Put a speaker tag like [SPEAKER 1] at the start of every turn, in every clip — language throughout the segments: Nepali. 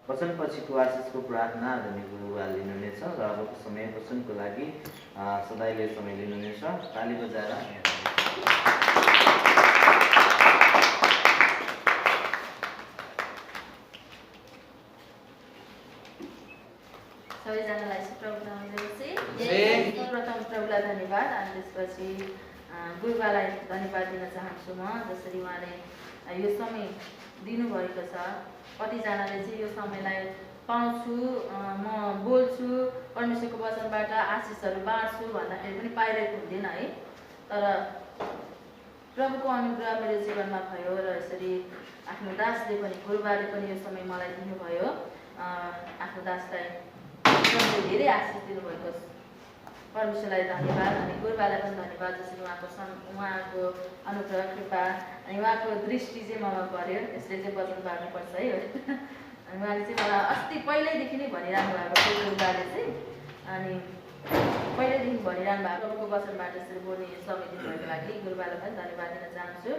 [SPEAKER 1] वचनपछिको आशिषको प्रार्थना आदरणीय गुरुबा लिनुहुनेछ र अबको समय वचनको लागि सदाईले समय लिनुहुनेछ। ताली बजाएर
[SPEAKER 2] सबैजनालाई प्रथम प्रभुलाई धन्यवाद अनि त्यसपछि गुरुबालाई धन्यवाद दिन चाहन्छु म, जसरी उहाँले यो समय दिनुभएको छ। कतिजनाले चाहिँ यो समयलाई पाउँछु, म बोल्छु, परमेश्वरको वचनबाट आशिषहरू बाँड्छु भन्दाखेरि पनि पाइरहेको हुँदैन है। तर प्रभुको अनुग्रह मेरो जीवनमा भयो र यसरी आफ्नो दासले पनि, गुरुबाले पनि यो समय मलाई दिनुभयो। आफ्नो दासलाई धेरै आशिष दिनुभएको परमेश्वरलाई धन्यवाद अनि गुरुबालाई पनि धन्यवाद, जसरी उहाँको अनुग्रह कृपा अनि उहाँको दृष्टि चाहिँ ममा पर्यो। यसले चाहिँ वचन बाँड्नुपर्छ है। अनि उहाँले चाहिँ मलाई अस्ति पहिल्यैदेखि नै भनिरहनु भएको थियो गुरुबाले चाहिँ, अनि पहिल्यैदेखि भनिरहनु भएको प्रभुको वचनबाट यसरी बोल्ने समय दिनुभएको लागि गुरुबालाई पनि धन्यवाद दिन चाहन्छु।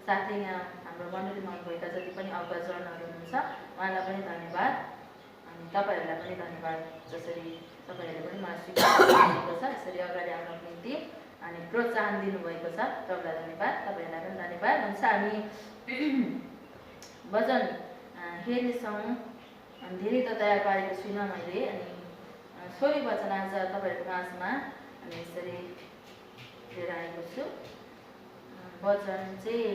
[SPEAKER 2] साथै यहाँ हाम्रो मण्डलीमा भएका जति पनि अवगतजनहरू हुनुहुन्छ उहाँलाई पनि धन्यवाद अनि तपाईँहरूलाई पनि धन्यवाद, जसरी तपाईँहरूले पनि मलाई स्वीकार गर्नुभएको छ, यसरी अगाडि आउनको निम्ति अनि प्रोत्साहन दिनुभएको छ। तपाईँलाई धन्यवाद, तपाईँहरूलाई पनि धन्यवाद हुन्छ। हामी वचन हेर्नेछौँ। धेरै त तयार पारेको छुइनँ मैले, अनि थोरै वचन आज तपाईँहरूको माझमा अनि यसरी लिएर आएको छु। वचन चाहिँ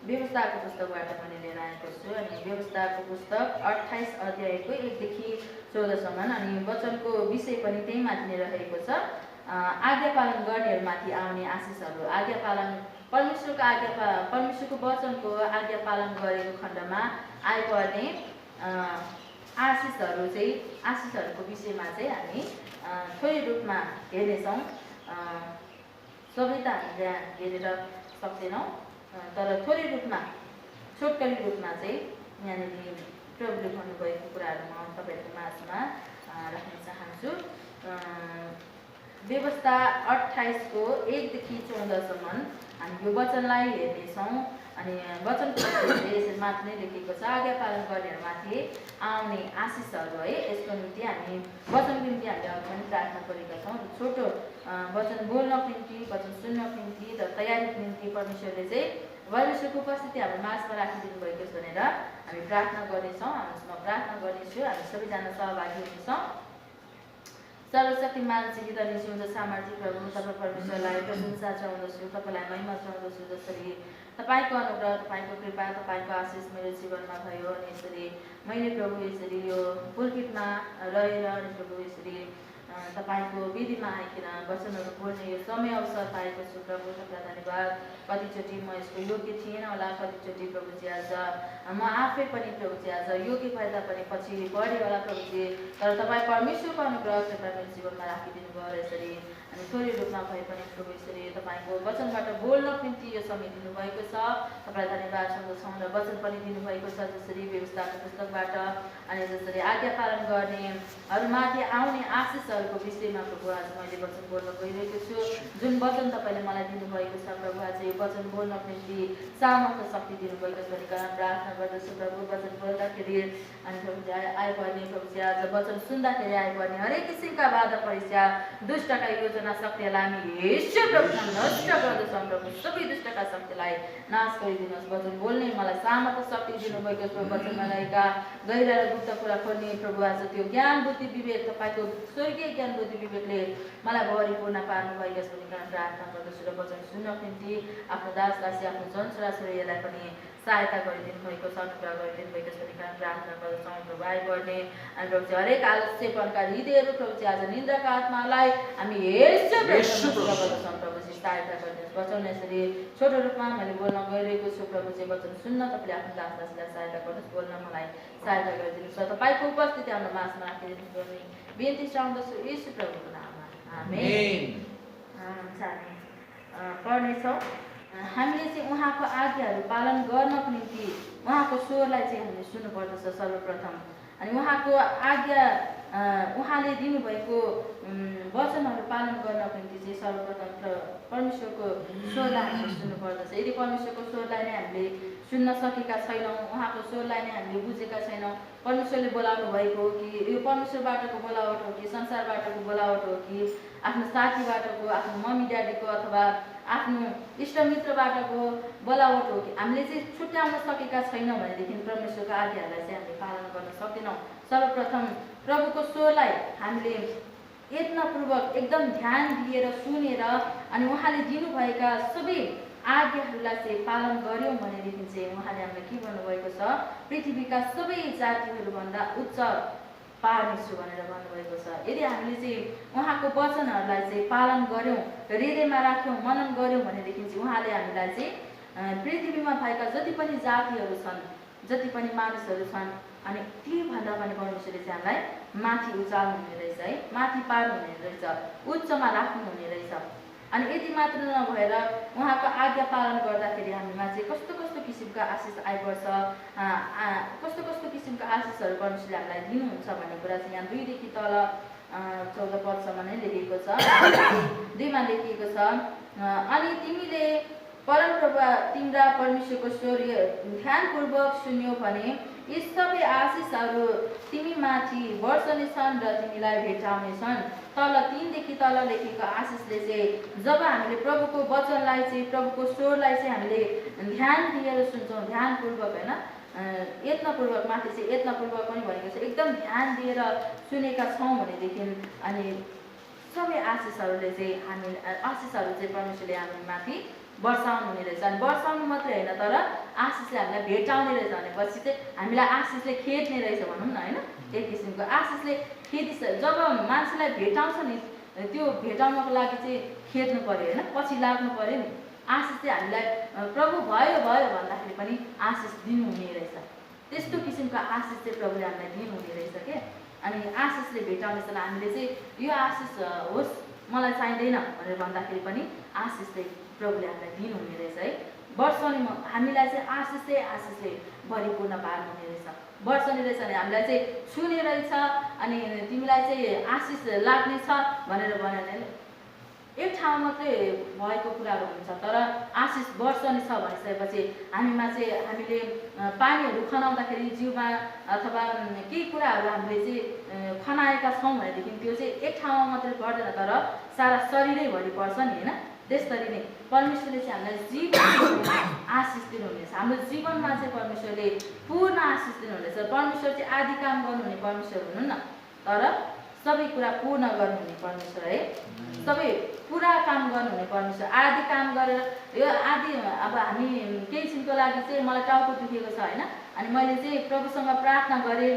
[SPEAKER 2] व्यवस्थाको पुस्तकबाट मैले लिएर आएको छु। अनि व्यवस्थाको पुस्तक 28 अध्यायको 1 देखि 14 सम्म, अनि वचनको विषय पनि त्यही माथि नै रहेको छ। आज्ञा पालन गर्नेहरूमाथि आउने आशिषहरू। आज्ञा पालन, परमेश्वरको वचनको आज्ञा पालन गरेको खण्डमा आइपर्ने आशिषहरू चाहिँ, आशिषहरूको विषयमा चाहिँ हामी थोरै रूपमा हेर्नेछौँ। सबै त हामीले हेरेर सक्दैनौँ, तर थोरै रूपमा, छोटकरी रूपमा चाहिँ यहाँनिर प्रभुले भन्नुभएको कुराहरू म तपाईँहरूको माझमा राख्न चाहन्छु। व्यवस्था 28 को 1 देखि 14 सम्म हामी यो वचनलाई हेर्नेछौँ। अनि वचनको यसरी माथि नै लेखेको छ, आज्ञा पालन गर्नेहरूमाथि आउने आशिषहरू है। यसको निम्ति हामी वचनको निम्ति हामीले अघि पनि प्रार्थना गरेका छौँ। छोटो वचन बोल्नको निम्ति, वचन सुन्नको निम्ति र तयारीको निम्ति परमेश्वरले चाहिँ परमेश्वरको उपस्थिति हाम्रो माझमा राखिदिनु भएको छ भनेर हामी प्रार्थना गर्नेछौँ। म प्रार्थना गर्नेछु, हामी सबैजना सहभागी हुनेछौँ। सर्वशक्तिमान जीवित अनि जिउँदो सामर्थ्य प्रभु तपाईँ परमेश्वरलाई प्रशंसा चाहँदछु, तपाईँलाई महिमा चाहँदछु, जसरी तपाईँको अनुग्रह, तपाईँको कृपा, तपाईँको आशिष मेरो जीवनमा भयो। अनि यसरी मैले प्रभु यसरी यो पुलपिटमा रहेर अनि प्रभु यसरी तपाईँको विधिमा आइकन वचनहरू बोल्ने यो समय अवसर पाएको छु प्रभु, तपाईँलाई धन्यवाद। कतिचोटि म यसको योग्य थिएन होला, कतिचोटि प्रभुजी आज म आफै पनि प्रभुजी आज योग्य भए तापनि पछि बढेँ होला प्रभुजी, तर तपाईँ परमेश्वरको अनुग्रह कृपा मेरो जीवनमा राखिदिनु भयो। यसरी अनि थोरै रूपमा भए पनि प्रभु यसरी तपाईँको वचनबाट बोल्नको निम्ति यो समय दिनुभएको छ। तपाईँलाई धन्यवाद चाहन्छौँ र वचन पनि दिनुभएको छ, जसरी व्यवस्थाको पुस्तकबाट अनि जसरी आज्ञा पालन गर्नेहरूमाथि आउने आशिषहरूको विषयमा प्रभु आज मैले वचन बोल्न गइरहेको छु। जुन वचन तपाईँले मलाई दिनुभएको छ प्रभु, आज यो वचन बोल्नको निम्ति सामर्थ्य शक्ति दिनुभएको छ भनेर प्रार्थना गर्दछु प्रभु। वचन बोल्दाखेरि अनि प्रभुजी आइपर्ने, प्रभुजी आज वचन सुन्दाखेरि आइपर्ने हरेक किसिमका बाधा परीक्षा, दुष्टका योजना शक्तिलाई हामी यीशु प्रभुसँग नष्ट गर्दछौँ प्रभु। सबै दुष्टका शक्तिलाई नाश गरिदिनुहोस्। वचन बोल्ने मलाई सामर्थ्य शक्ति दिनुभएको छ। वचनमा रहेका गहिरा र गुप्त कुरा खोल्ने प्रभु, आज त्यो ज्ञान बुद्धि विवेक, तपाईँको स्वर्गीय ज्ञान बुद्धि विवेकले मलाई भरिपूर्ण पार्नु भएको छ भने प्रार्थना गर्दछु। र वचन सुन्नको निम्ति आफ्नो दासदासी, आफ्नो जन छोराछोरीहरूलाई पनि सहायता गरिदिनु भएको छ, अनुग्रह गरिदिनु भएको छ भने प्रार्थना गर्दछौँ प्रभु। आइपर्ने अनि प्रभु चाहिँ हरेक आलस्यपनका हृदयहरू प्रभु आज निन्द्राका आत्मालाई हामी गर्दछौँ प्रभुजी, सहायता गरिदिनुहोस्। वचन यसरी छोटो रूपमा मैले बोल्न गइरहेको छु प्रभुजी। वचन सुन्न तपाईँले आफ्नो दासदासीलाई सहायता गर्नुहोस्, बोल्न मलाई सहायता गरिदिनुहोस् र तपाईँको उपस्थिति हाम्रो माझमा राखिदिनु पर्ने बिन्ती चाहँदछु यीशु प्रभुको नाममा, आमेन। हामी पढ्नेछौँ। हामीले चाहिँ उहाँको आज्ञाहरू पालन गर्नको निम्ति उहाँको स्वरलाई चाहिँ हामीले सुन्नुपर्दछ सर्वप्रथम। अनि उहाँको आज्ञा, उहाँले दिनुभएको वचनहरू पालन गर्नको निम्ति चाहिँ सर्वप्रथम परमेश्वरको स्वरलाई हामीले सुन्नुपर्दछ। यदि परमेश्वरको स्वरलाई नै हामीले सुन्न सकेका छैनौँ, उहाँको स्वरलाई नै हामीले बुझेका छैनौँ। परमेश्वरले बोलाउनु भएको हो कि यो परमेश्वरबाटको बोलावट हो कि संसारबाटको बोलावट हो कि आफ्नो साथीबाटको, आफ्नो मम्मी ड्याडीको अथवा आफ्नो इष्टमित्रबाटको बोलावट हो कि हामीले चाहिँ छुट्याउन सकेका छैनौँ भनेदेखि परमेश्वरको आज्ञाहरूलाई चाहिँ हामीले पालन गर्न सक्दैनौँ। सर्वप्रथम प्रभुको स्वरलाई हामीले यत्नपूर्वक एकदम ध्यान दिएर सुनेर अनि उहाँले दिनुभएका सबै आज्ञाहरूलाई चाहिँ पालन गऱ्यौँ भनेदेखि चाहिँ उहाँले हामीलाई के भन्नुभएको छ, पृथ्वीका सबै जातिहरूभन्दा उच्च पार्नेछु भनेर भन्नुभएको छ। यदि हामीले चाहिँ उहाँको वचनहरूलाई चाहिँ पालन गऱ्यौँ, हृदयमा राख्यौँ, मनन गऱ्यौँ भनेदेखि चाहिँ उहाँले हामीलाई चाहिँ पृथ्वीमा भएका जति पनि जातिहरू छन्, जति पनि मानिसहरू छन्, अनि त्योभन्दा पनि परमेश्वरले चाहिँ हामीलाई माथि उचाल्नु हुने रहेछ है, माथि पार्नु हुने रहेछ, उच्चमा राख्नु हुने रहेछ। अनि यति मात्र नभएर उहाँको आज्ञा पालन गर्दाखेरि हामीमा चाहिँ कस्तो कस्तो किसिमका आशिष आइपर्छ, कस्तो कस्तो किसिमका आशिषहरू परमेश्वरले हामीलाई दिनुहुन्छ भन्ने कुरा चाहिँ यहाँ 2 देखि तल 14 पदसम्म नै लेखिएको छ। 2 मा लेखिएको छ, अनि तिमीले परमप्रभु तिम्रा परमेश्वरको स्वर ध्यानपूर्वक सुन्यौ भने यी सबै आशिषहरू तिमीमाथि वर्षनेछन् र तिमीलाई भेटाउनेछन्। तल 3 देखि तल लेखेको आशिषले चाहिँ जब हामीले प्रभुको वचनलाई चाहिँ, प्रभुको स्वरलाई चाहिँ हामीले ध्यान दिएर सुन्छौँ, ध्यानपूर्वक होइन, यत्नपूर्वक, माथि चाहिँ यत्नपूर्वक पनि भनेको छ, एकदम ध्यान दिएर सुनेका छौँ भनेदेखि अनि सबै आशिषहरूले चाहिँ आशिषहरू चाहिँ परमेश्वरले हामीमाथि वर्षाउनु हुने रहेछ। अनि वर्षाउनु मात्रै होइन, तर आशिषले हामीलाई भेटाउने रहेछ भनेपछि चाहिँ हामीलाई आशिषले खेद्ने रहेछ भनौँ न होइन। एक किसिमको आशिषले खेदिस, जब मान्छेलाई भेटाउँछ नि त्यो भेटाउनको लागि चाहिँ खेद्नु पऱ्यो होइन, पछि लाग्नु पऱ्यो नि। आशिष चाहिँ हामीलाई प्रभु भयो भयो भन्दाखेरि पनि आशिष दिनुहुने रहेछ। त्यस्तो किसिमको आशिष चाहिँ प्रभुले हामीलाई दिनुहुने रहेछ क्या। अनि आशिषले भेटाउनेछन्, हामीले चाहिँ यो आशिष होस् मलाई चाहिँदैन भनेर भन्दाखेरि पनि आशिषले प्रभुले हामीलाई दिनुहुने रहेछ है। वर्षने हामीलाई चाहिँ आशिषले भरिपूर्ण पार्नुहुने रहेछ, वर्षने रहेछ भने हामीलाई चाहिँ छुने रहेछ। अनि तिमीलाई चाहिँ आशिष लाग्नेछ भनेर भनेर एक ठाउँ मात्रै भएको कुराहरू हुन्छ, तर आशिष वर्षने छ भनिसकेपछि हामीमा चाहिँ हामीले पानीहरू खनाउँदाखेरि जिउमा अथवा केही कुराहरू हामीले चाहिँ खनाएका छौँ भनेदेखि त्यो चाहिँ एक ठाउँमा मात्रै पर्दैन, तर सारा शरीरैभरि पर्छ नि होइन। त्यसरी नै परमेश्वरले चाहिँ हामीलाई जीवन आशिष दिनुहुनेछ। हाम्रो जीवनमा चाहिँ परमेश्वरले पूर्ण आशिष दिनुहुनेछ। परमेश्वर चाहिँ आदि काम गर्नुहुने परमेश्वर हुनुहुन्न, तर सबै कुरा पूर्ण गर्नुहुने परमेश्वर है, सबै पुरा काम गर्नुहुने परमेश्वर। आदि काम गरेर यो आदि अब हामी केही छिनको लागि चाहिँ मलाई टाउको दुखेको छ होइन, अनि मैले चाहिँ प्रभुसँग प्रार्थना गरेँ,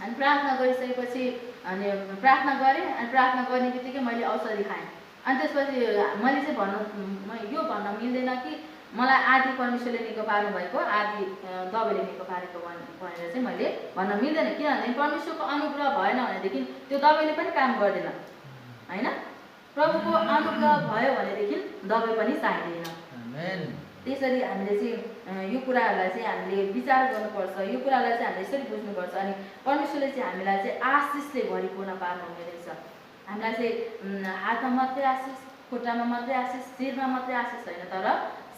[SPEAKER 2] अनि प्रार्थना गरिसकेपछि अनि प्रार्थना गरेँ, अनि प्रार्थना गर्ने बित्तिकै मैले औषधि खाएँ। अनि त्यसपछि मैले चाहिँ यो भन्न मिल्दैन कि मलाई आदि परमेश्वरले निको पार्नु भएको, आदि दबाईले निको पारेको भनेर चाहिँ मैले भन्न मिल्दैन। किनभने परमेश्वरको अनुग्रह भएन भनेदेखि त्यो दबाईले पनि काम गर्दैन होइन। प्रभुको अनुग्रह भयो भनेदेखि दबाई पनि चाहिँदैन। त्यसरी हामीले चाहिँ यो कुराहरूलाई चाहिँ हामीले विचार गर्नुपर्छ, यो कुरालाई चाहिँ हामीले यसरी बुझ्नुपर्छ। अनि परमेश्वरले चाहिँ हामीलाई चाहिँ आशिषले भरिपूर्ण पार्नुहुने रहेछ। हामीलाई चाहिँ हातमा मात्रै आशिष, खुट्टामा मात्रै आशिष, शिरमा मात्रै आशिष होइन, तर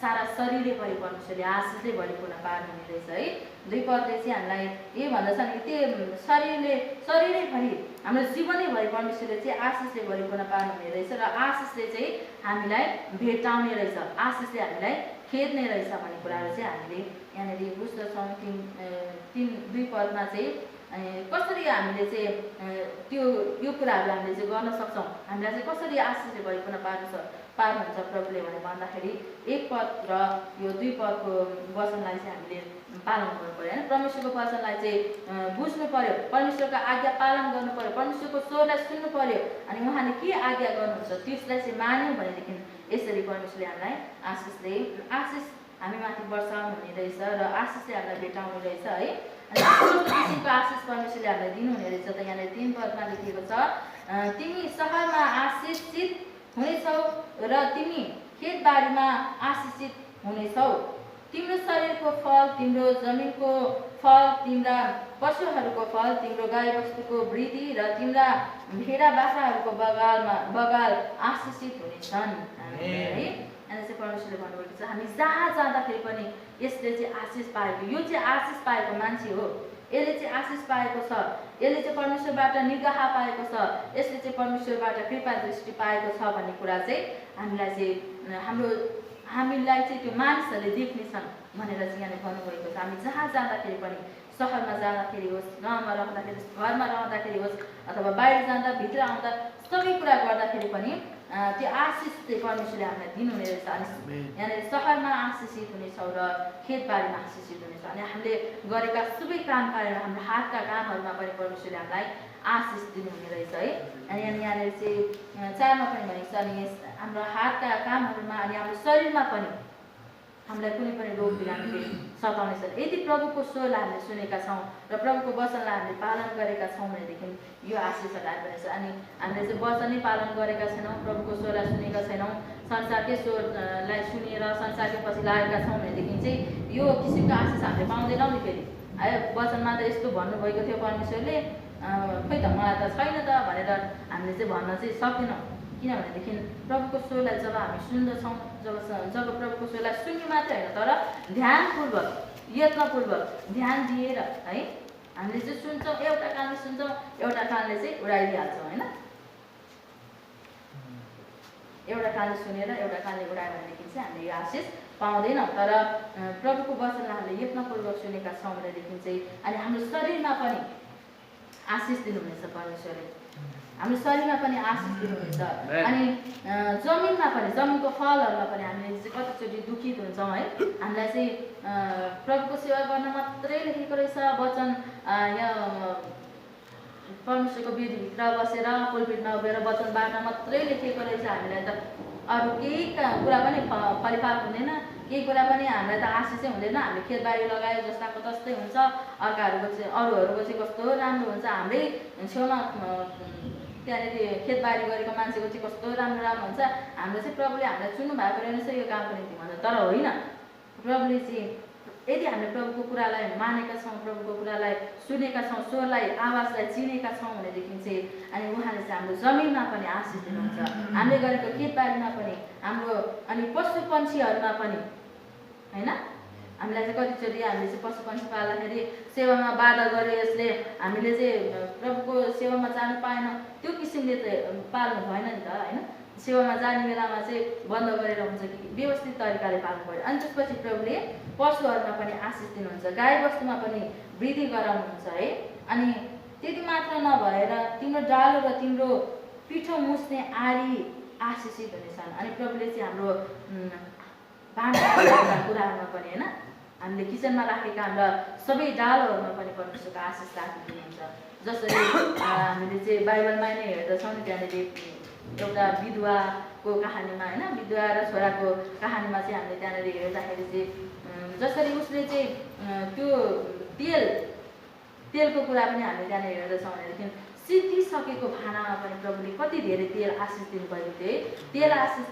[SPEAKER 2] सारा शरीरैभरि परमेश्वरले आशिषले भरिपूर्ण पार्नुहुने रहेछ है। 2 पदले चाहिँ हामीलाई यही भन्दछ नि, त्यो शरीरैभरि हाम्रो जीवनैभरि परमेश्वरले चाहिँ आशिषले भरिपूर्ण पार्नुहुने रहेछ र आशिषले चाहिँ हामीलाई भेटाउने रहेछ, आशिषले हामीलाई खेद्ने रहेछ भन्ने कुराहरू चाहिँ हामीले यहाँनिर बुझ्दछौँ। 2 पदमा चाहिँ कसरी हामीले चाहिँ यो कुराहरू हामीले चाहिँ गर्न सक्छौँ, हामीलाई चाहिँ कसरी आशिषले भरिपूर्ण पार्नुहुन्छ प्रभुले भने भन्दाखेरि 1 पद र यो 2 पदको वचनलाई चाहिँ हामीले पालन गर्नु पऱ्यो होइन। परमेश्वरको वचनलाई चाहिँ बुझ्नु पऱ्यो, परमेश्वरको आज्ञा पालन गर्नु पऱ्यो, परमेश्वरको स्वरलाई सुन्नु पऱ्यो, अनि उहाँले के आज्ञा गर्नुहुन्छ त्यसलाई चाहिँ मान्यौँ भनेदेखि यसरी परमेश्वरले हामीलाई आशिष हामीमाथि वर्षाउनु हुने रहेछ र आशिषले हामीलाई भेटाउने रहेछ है। किसिमको आशिष परमेश्वरले हामीलाई दिनुहुने रहेछ। त यहाँनिर 3 पदमा लेखिएको छ, तिमी सहरमा आशिषित हुनेछौ र तिमी खेतबारीमा आशिषित हुनेछौ। तिम्रो शरीरको फल, तिम्रो जमिनको फल, तिम्रा पशुहरूको फल, तिम्रो गाईबस्तुको वृद्धि र तिम्रा भेडा बाख्राहरूको बगाल आशिषित हुनेछन् है। अनि चाहिँ परमेश्वरले भन्नुभएको छ हामी जहाँ जाँदाखेरि पनि यसले चाहिँ आशिष पाएको, यो चाहिँ आशिष पाएको मान्छे हो, यसले चाहिँ आशिष पाएको छ, यसले चाहिँ परमेश्वरबाट निगाह पाएको छ, यसले चाहिँ परमेश्वरबाट कृपा दृष्टि पाएको छ भन्ने कुरा चाहिँ हामीलाई चाहिँ त्यो मानिसहरूले देख्नेछन् भनेर चाहिँ यहाँले भन्नुभएको छ। हामी जहाँ जाँदाखेरि पनि, सहरमा जाँदाखेरि होस्, गाउँमा रहँदाखेरि, घरमा रहँदाखेरि होस्, अथवा बाहिर जाँदा भित्र आउँदा सबै कुरा गर्दाखेरि पनि त्यो आशिष चाहिँ परमेश्वरले हामीलाई दिनुहुने रहेछ। अनि यहाँनिर सहरमा आशिषित हुनेछौँ र खेतबारीमा आशिषित हुनेछौँ। अनि हामीले गरेका सबै काम कार्यमा, हाम्रो हातका कामहरूमा पनि परमेश्वरले हामीलाई आशिष दिनुहुने रहेछ है। अनि यहाँनिर चाहिँ 4मा पनि भनेको छ, अनि हाम्रो हातका कामहरूमा अनि हाम्रो शरीरमा पनि हामीलाई कुनै पनि रोग बिरामीले सताउने छैन यदि प्रभुको स्वरलाई हामीले सुनेका छौँ र प्रभुको वचनलाई हामीले पालन गरेका छौँ भनेदेखि यो आशिषहरू आइरहेछ। अनि हामीले चाहिँ वचनै पालन गरेका छैनौँ, प्रभुको स्वरलाई सुनेका छैनौँ, संसारकै स्वरलाई सुनेर संसारकै पछि लागेका छौँ भनेदेखि चाहिँ यो किसिमको आशिष हामीले पाउँदैनौँ नि। फेरि है वचनमा त यस्तो भन्नुभएको थियो परमेश्वरले, खोइ त मलाई त छैन त भनेर हामीले चाहिँ भन्न चाहिँ सक्दैनौँ। किनभनेदेखि प्रभुको स्वरलाई जब हामी सुन्दछौँ, जब प्रभुको स्वरलाई सुन्ने मात्रै होइन तर ध्यानपूर्वक, यत्नपूर्वक ध्यान दिएर है हामीले चाहिँ सुन्छौँ, एउटा कानले सुन्छौँ, एउटा कानले चाहिँ उडाइदिइहाल्छौँ होइन। एउटा कानले सुनेर एउटा कानले उडायो भनेदेखि चाहिँ हामीले यो आशिष पाउँदैनौँ। तर प्रभुको वचनलाई हामीले यत्नपूर्वक सुनेका छौँ भनेदेखि चाहिँ अनि हाम्रो शरीरमा पनि आशिष दिनुहुनेछ परमेश्वरले, हाम्रो शरीरमा पनि आशिष दिनुहुनेछ। अनि जमिनमा पनि, जमिनको फलहरूमा पनि हामीले चाहिँ कतिचोटि दुखित हुन्छौँ है। हामीलाई चाहिँ प्रभुको सेवा गर्न मात्रै लेखेको रहेछ वचन, यहाँ परमेश्वरको वेदीभित्र बसेर पुलपिटमा उभिएर वचन बाँड्न मात्रै लेखेको रहेछ। हामीलाई त अरू केही कुरा पनि फलिफाप हुँदैन, केही कुरा पनि हामीलाई त आशिषै हुँदैन। हामीले खेतबारी लगायो जस्ताको तस्तै हुन्छ, अर्काहरूको चाहिँ अरूहरूको चाहिँ कस्तो राम्रो हुन्छ, हाम्रै छेउमा त्यहाँनिर खेतबारी गरेको मान्छेको चाहिँ कस्तो राम्रो राम्रो हुन्छ, हाम्रो चाहिँ प्रभुले हामीलाई चुन्नु भएको रहेछ यो कामको निम्ति भन्छ। तर होइन, प्रभुले चाहिँ यदि हामीले प्रभुको कुरालाई मानेका छौँ, प्रभुको कुरालाई सुनेका छौँ, स्वरलाई आवाजलाई चिनेका छौँ भनेदेखि चाहिँ अनि उहाँले चाहिँ हाम्रो जमिनमा पनि आशिष दिनुहुन्छ, हामीले गरेको खेतबारीमा पनि, हाम्रो अनि पशु पन्छीहरूमा पनि होइन। हामीलाई चाहिँ कतिचोटि हामीले चाहिँ पशु पन्छी पाल्दाखेरि सेवामा बाधा गऱ्यो यसले, हामीले चाहिँ प्रभुको सेवामा जानु पाएन, त्यो किसिमले त पाल्नु भएन नि त होइन। सेवामा जाने बेलामा चाहिँ बन्द गरेर हुन्छ कि व्यवस्थित तरिकाले पाल्नु पऱ्यो। अनि त्यसपछि प्रभुले पशुहरूमा पनि आशिष दिनुहुन्छ, गाई बस्तुमा पनि वृद्धि गराउनुहुन्छ है। अनि त्यति मात्र नभएर तिम्रो डालो र तिम्रो पिठो मुस्ने आरी आशिषित हुनेछन्। अनि प्रभुले चाहिँ हाम्रो भाँडाका कुराहरूमा पनि होइन, हामीले किचनमा राखेका हाम्रा सबै डालोहरूमा पनि परमेश्वरको आशिष राखिदिनुहुन्छ। जसरी हामीले चाहिँ बाइबलमा नै हेर्दछौँ नि, त्यहाँनिर एउटा विधवाको कहानीमा होइन, विधवा र छोराको कहानीमा चाहिँ हामीले त्यहाँनिर हेर्दाखेरि चाहिँ जसरी उसले चाहिँ त्यो तेलको कुरा पनि हामीले त्यहाँनिर हेर्दछौँ भनेदेखि सिद्धिसकेको भाँडामा पनि प्रभुले कति धेरै तेल आशिष दिनुभएको थियो है। तेल आशिष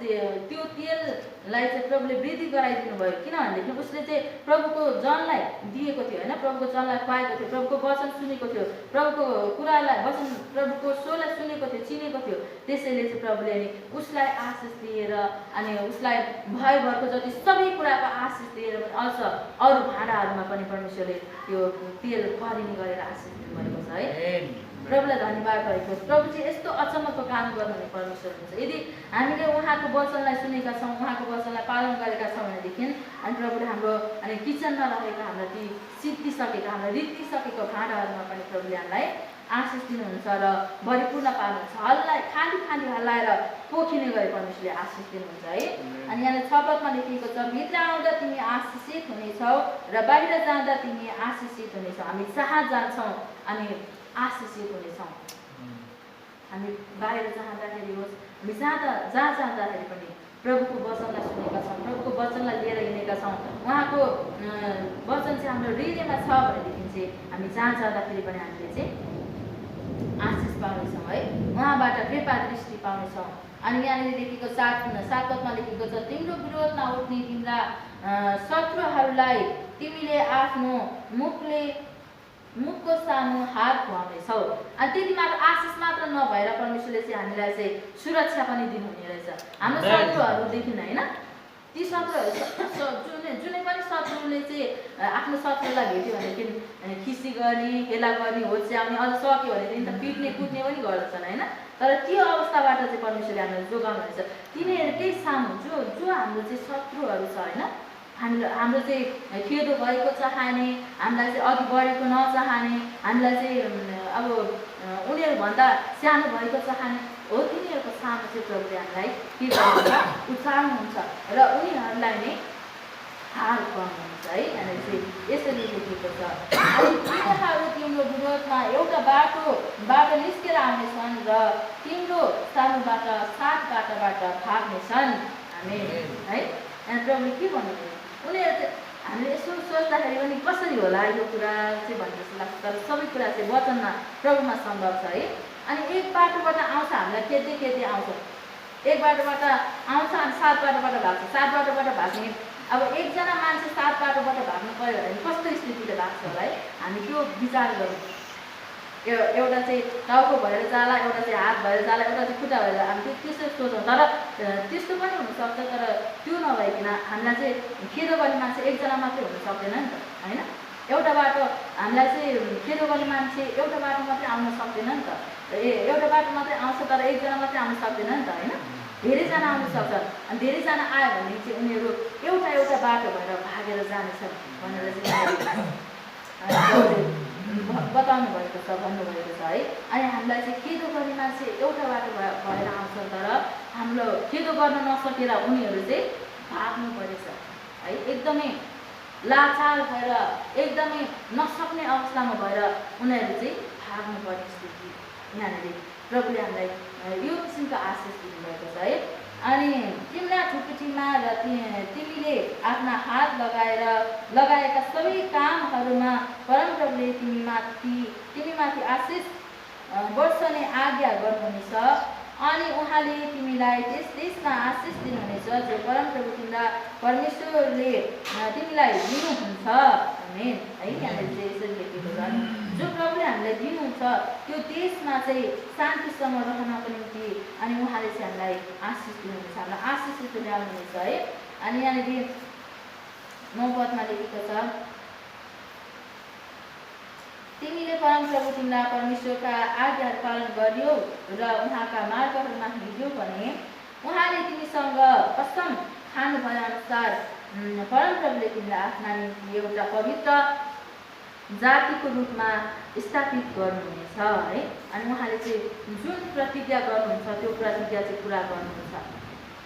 [SPEAKER 2] त्यो तेललाई चाहिँ प्रभुले वृद्धि गराइदिनु भयो, किनभनेदेखि उसले चाहिँ प्रभुको जनलाई दिएको थियो होइन, प्रभुको जनलाई खुवाएको थियो, प्रभुको वचन सुनेको थियो, प्रभुको कुरालाई वचन प्रभुको स्वरलाई सुनेको थियो, चिनेको थियो। त्यसैले चाहिँ प्रभुले अनि उसलाई आशिष दिएर अनि उसलाई भयभरको जति सबै कुराको आशिष दिएर अझ अरू भाँडाहरूमा पनि परमेश्वरले त्यो तेल भरिने गरेर आशिष दिनुभएको छ है। प्रभुलाई धन्यवाद भएको। प्रभु चाहिँ यस्तो अचम्मको काम गर्नुहुने परमेश्वर हुन्छ। यदि हामीले उहाँको वचनलाई सुनेका छौँ, उहाँको वचनलाई पालन गरेका छौँ भनेदेखि अनि प्रभुले हाम्रो अनि किचनमा रहेका हाम्रा ती सिद्धिसकेका, हाम्रा रित्तिसकेको भाँडाहरूमा पनि प्रभुले हामीलाई आशिष दिनुहुन्छ र भरिपूर्ण पार्नुहुन्छ। खाली हल्लाएर पोखिने गरी परमेश्वरले आशिष दिनुहुन्छ है। अनि यहाँ 6 पदमा लेखिएको छ, भित्र आउँदा तिमी आशिषित हुनेछौ र बाहिर जाँदा तिमी आशिषित हुनेछौ। हामी जहाँ जान्छौँ अनि आशिषित हुनेछौँ। हामी बाहिर जाँदाखेरि होस्, हामी जहाँ जाँदाखेरि पनि प्रभुको वचनलाई सुनेका छौँ, प्रभुको वचनलाई लिएर हिँडेका छौँ, उहाँको वचन चाहिँ हाम्रो हृदयमा छ भनेदेखि चाहिँ हामी जहाँ जाँदाखेरि पनि हामीले चाहिँ आशिष पाउनेछौँ है, उहाँबाट कृपा दृष्टि पाउनेछौँ। अनि यहाँनिर लेखेको 7 पदमा लेखेको छ, तिम्रो विरोधमा उठ्ने तिम्रा शत्रुहरूलाई तिमीले आफ्नो मुखको सामु हात खुवाउनेछौ। अनि त्यति मात्र आशिष मात्र नभएर परमेश्वरले चाहिँ हामीलाई चाहिँ सुरक्षा पनि दिनुहुने रहेछ हाम्रो शत्रुहरूदेखि होइन। ती जुनै पनि शत्रुले चाहिँ आफ्नो शत्रुलाई भेट्यो भनेदेखि खिसी गर्ने, हेला गर्ने, होच्याउने, अझ सक्यो भनेदेखि त पिट्ने कुट्ने पनि गर्दछन् होइन। तर त्यो अवस्थाबाट चाहिँ परमेश्वरले हामीलाई जोगाउनुहुन्छ। तिनीहरूकै सामु जो हाम्रो चाहिँ शत्रुहरू छ होइन, हाम्रो चाहिँ खेदो भएको चाहने, हामीलाई चाहिँ अघि बढेको नचाहने, हामीलाई चाहिँ अब उनीहरूभन्दा सानो भएको चाहने हो, तिनीहरूको सामु चाहिँ प्रभुले हामीलाई के गर्नुहुन्छ, उचाल्नुहुन्छ र उनीहरूलाई नै हार गर्नुहुन्छ है। यहाँनिर चाहिँ यसरी लेखेको छ, तिनीहरू तिम्रो विरोधमा एउटा बाटोबाट निस्केर आउनेछन् र तिम्रो सानोबाट सात बाटोबाट भाग्नेछन्। आमेन है। यहाँ प्रभुले के भन्नुभयो, उनीहरू चाहिँ हामीले यसो सोच्दाखेरि पनि कसरी होला यो कुरा चाहिँ भन्ने जस्तो लाग्छ, तर सबै कुरा चाहिँ वचनमा प्रभुमा सम्भव छ है। अनि एक बाटोबाट आउँछ, हामीलाई खेद्दै आउँछ, एक बाटोबाट आउँछ अनि सात बाटोबाट भाग्छ, सात बाटोबाट भाग्ने। अब एकजना मान्छे सात बाटोबाट भाग्नु पऱ्यो भने कस्तो स्थितिले भाग्छ होला है, हामी त्यो विचार गरौँ। एउटा चाहिँ टाउको भएर जाला, एउटा चाहिँ हात भएर जाला, एउटा चाहिँ खुट्टा भएर, हामी त्यसो सोच्छौँ। तर त्यस्तो पनि हुनसक्छ, तर त्यो नभइकन हामीलाई चाहिँ खेदो गर्ने मान्छे एकजना मात्रै हुन सक्दैन नि त होइन। एउटा बाटो हामीलाई चाहिँ खेदो गर्ने मान्छे एउटा बाटो मात्रै आउन सक्दैन नि त, एउटा बाटो मात्रै आउँछ तर एकजना मात्रै आउन सक्दैन नि त होइन। धेरैजना आउन सक्छन्, अनि धेरैजना आयो भने चाहिँ उनीहरू एउटा बाटो भएर भागेर जानेछन् भनेर चाहिँ बताउनु भएको छ, भन्नुभएको छ है। अनि हामीलाई चाहिँ खेदो गर्ने मान्छे एउटा बाटो भएर आउँछ, तर हाम्रो खेदो गर्न नसकेर उनीहरू चाहिँ भाग्नु परेछ है। एकदमै लाचार भएर, एकदमै नसक्ने अवस्थामा भएर उनीहरू चाहिँ भाग्नु पर्ने स्थिति यहाँनिर प्रभुले हामीलाई यो किसिमको आशिष दिनुभएको छ है। अनि तिम्रा ठुकुटीमा र तिमीले आफ्ना हात लगाएका सबै कामहरूमा परमप्रभुले तिमीमाथि आशिष वर्षने आज्ञा गर्नुहुनेछ। अनि उहाँले तिमीलाई त्यस देशमा आशिष दिनुहुनेछ जो परमप्रभु तिम्रा परमेश्वरले तिमीलाई दिनुहुन्छ। आमेन है। यहाँनिर चाहिँ यसरी लेखेको छ, जो प्रभुले हामीलाई दिनुहुन्छ त्यो देशमा चाहिँ शान्तिसँग रहनको निम्ति अनि उहाँले चाहिँ हामीलाई आशिष दिनुहुन्छ, हामीलाई आशिष ल्याउनुहुनेछ है। अनि यहाँनिर 9 पदमा लेखेको छ, तिमीले परमप्रभु तिम्रा परमेश्वरका आज्ञाहरू पालन गर्यौ र उहाँका मार्गहरूमा हिँड्यौ भने उहाँले तिमीसँग कसम खानु भए अनुसार परमप्रभुले तिमीलाई आफ्ना निम्ति एउटा पवित्र जातिको रूपमा स्थापित गर्नुहुनेछ है। अनि उहाँले चाहिँ जुन प्रतिज्ञा गर्नुहुन्छ त्यो प्रतिज्ञा चाहिँ पुरा गर्नुहुन्छ।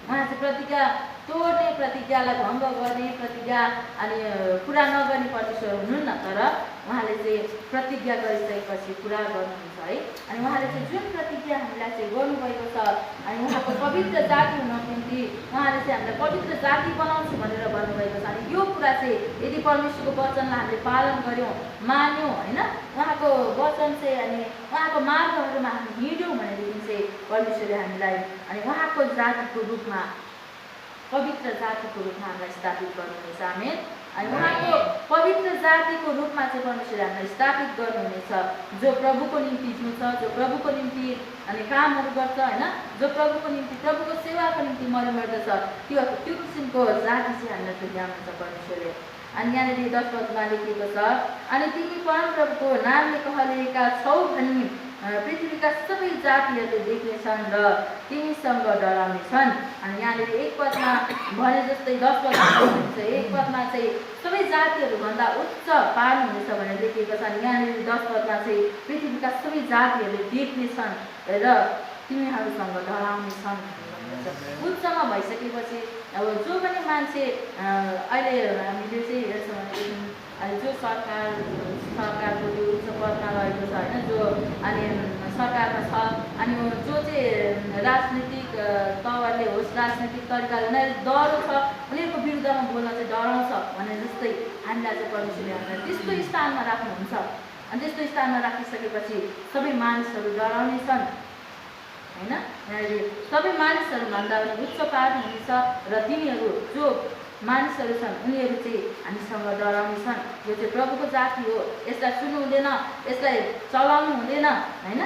[SPEAKER 2] उहाँ चाहिँ प्रतिज्ञा तोड्ने, प्रतिज्ञालाई भङ्ग गर्ने, प्रतिज्ञा अनि पुरा नगर्ने परमेश्वर हुनुहुन्न, तर उहाँले चाहिँ प्रतिज्ञा गरिसकेपछि पुरा गर्नुहुन्छ है। अनि उहाँले चाहिँ जुन प्रतिज्ञा हामीलाई चाहिँ गर्नुभएको छ, अनि उहाँको पवित्र जाति हुनको निम्ति उहाँले चाहिँ हामीलाई पवित्र जाति बनाउँछु भनेर भन्नुभएको छ। अनि यो कुरा चाहिँ यदि परमेश्वरको वचनलाई हामीले पालन गऱ्यौँ, मान्यौँ होइन, उहाँको वचन चाहिँ अनि उहाँको मार्गहरूमा हामी हिँड्यौँ भनेदेखि चाहिँ परमेश्वरले हामीलाई अनि उहाँको जातिको रूपमा, पवित्र जातिको रूपमा हामीलाई स्थापित गर्नुहुनेछ। आमेन। अनि उहाँको पवित्र जातिको रूपमा चाहिँ परमेश्वरले हामीलाई स्थापित गर्नुहुनेछ, जो प्रभुको निम्ति जिउँछ, जो प्रभुको निम्ति अनि कामहरू गर्छ होइन, जो प्रभुको निम्ति, प्रभुको सेवाको निम्ति मरिमर्दछ, त्यो किसिमको जाति चाहिँ हामीलाई तुल्याउनुहुन्छ परमेश्वरले। अनि यहाँनिर 10 पदमा लेखिएको छ, अनि तिमी परमप्रभुको नामले कहलिएका छौ भनी पृथ्वीका सबै जातिहरूले देख्नेछन् र तिमीसँग डराउनेछन्। अनि यहाँनिर 1 पदमा भने जस्तै 10 पदमा 1 पदमा चाहिँ सबै जातिहरूभन्दा उच्च पार्नुहुनेछ भनेर लेखिएको छ। अनि यहाँनिर 10 पदमा चाहिँ पृथ्वीका सबै जातिहरूले देख्नेछन् र तिमीहरूसँग डराउनेछन्। उच्चमा भइसकेपछि अब जो पनि मान्छे अहिले हामीले चाहिँ हेर्छौँ भनेदेखि जो सरकारको जो उच्च पदमा रहेको छ होइन, जो अनि सरकारमा छ, अनि जो चाहिँ राजनीतिक तवरले होस्, राजनीतिक तरिकाले उनीहरू डरो छ, उनीहरूको विरुद्धमा बोल्न चाहिँ डराउँछ भने जस्तै हामीलाई चाहिँ परमेश्वरले हामीलाई त्यस्तो स्थानमा राख्नुहुन्छ। अनि त्यस्तो स्थानमा राखिसकेपछि सबै मानिसहरू डराउनेछन् होइन। यहाँनिर सबै मानिसहरूभन्दा उच्च पार्नुहुनेछ र तिनीहरू जो मानिसहरू छन् उनीहरू चाहिँ हामीसँग डराउनेछन्। यो चाहिँ प्रभुको जाति हो, यसलाई सुन्नु हुँदैन, यसलाई चलाउनु हुँदैन होइन।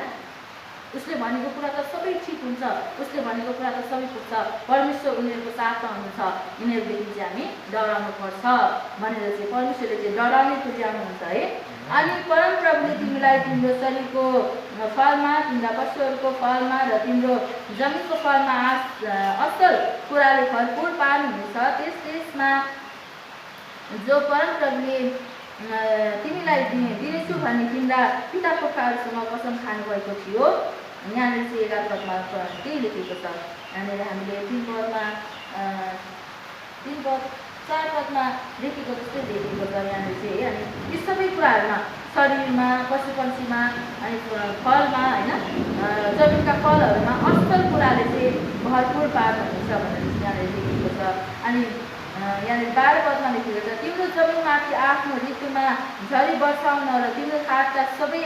[SPEAKER 2] उसले भनेको कुरा त सबै ठिक हुन्छ, उसले भनेको कुरा त सबै पुग्छ, परमेश्वर उनीहरूको साथमा हुनुहुन्छ, यिनीहरूदेखि चाहिँ हामी डराउनु पर्छ भनेर चाहिँ परमेश्वरले चाहिँ डराउने तुल्याउनुहुन्छ है। अनि परमप्रभुले तिमीलाई तिम्रो शरीरको फलमा, तिम्रा पशुहरूको फलमा र तिम्रो जमिनको फलमा असल कुराले भरपुर पार्नुहुनेछ। त्यसमा जो परमप्रभुले तिमीलाई दिनेछु भन्ने तिम्रा पिता पुर्खाहरूसँग कसम खानुभएको थियो। यहाँनिर चाहिँ 11 पदमा त्यही लेखेको छ। यहाँनिर हामीले 3 पदमा 4 पदमा लेखेको जस्तै लेखेको छ यहाँनिर चाहिँ। अनि यी सबै कुराहरूमा शरीरमा, पशु पक्षीमा, अनि फलमा होइन, जमिनका फलहरूमा असल कुराले चाहिँ भरपुर पार्नुहुनेछ भनेर यहाँनिर लेखेको छ। अनि यहाँनिर 12 पदमा लेखेको छ, तिम्रो जमिनमाथि आफ्नो ऋतुमा झरी वर्षाउन र तिम्रो खाटका सबै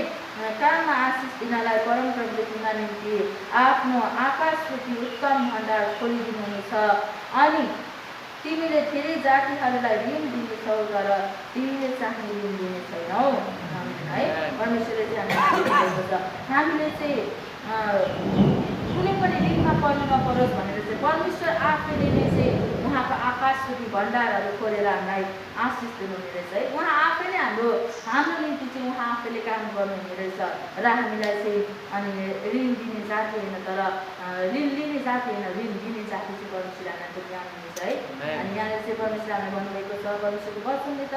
[SPEAKER 2] काममा आशिष दिनलाई परमप्रभुले तिमीका निम्ति आफ्नो आकाशरूपी उत्तम भण्डार खोलिदिनुहुनेछ। अनि तिमीले धेरै जातिहरूलाई ऋण दिनेछौ तर तिमीले चाहिँ ऋण दिने छैनौ है। परमेश्वरले चाहिँ हामीलाई भनेको छ हामीले चाहिँ कुनै पनि ऋणमा पर्नु नपरोस् भनेर चाहिँ परमेश्वर आफैले नै चाहिँ उहाँको आकाशरूपी भण्डारहरू खोलेर हामीलाई आशिष दिनुहुने रहेछ है। उहाँ आफै नै हाम्रो निम्ति चाहिँ उहाँ आफैले काम गर्नुहुने रहेछ र हामीलाई चाहिँ अनि ऋण दिने जाति होइन तर ऋण लिने जाति होइन, ऋण दिने जाति चाहिँ परमेश्वर हामीलाई तुल्याउनुहुन्छ है। अनि यहाँनिर चाहिँ परमेश्वर हामीलाई भन्नुभएको छ, परमेश्वरको वचनले त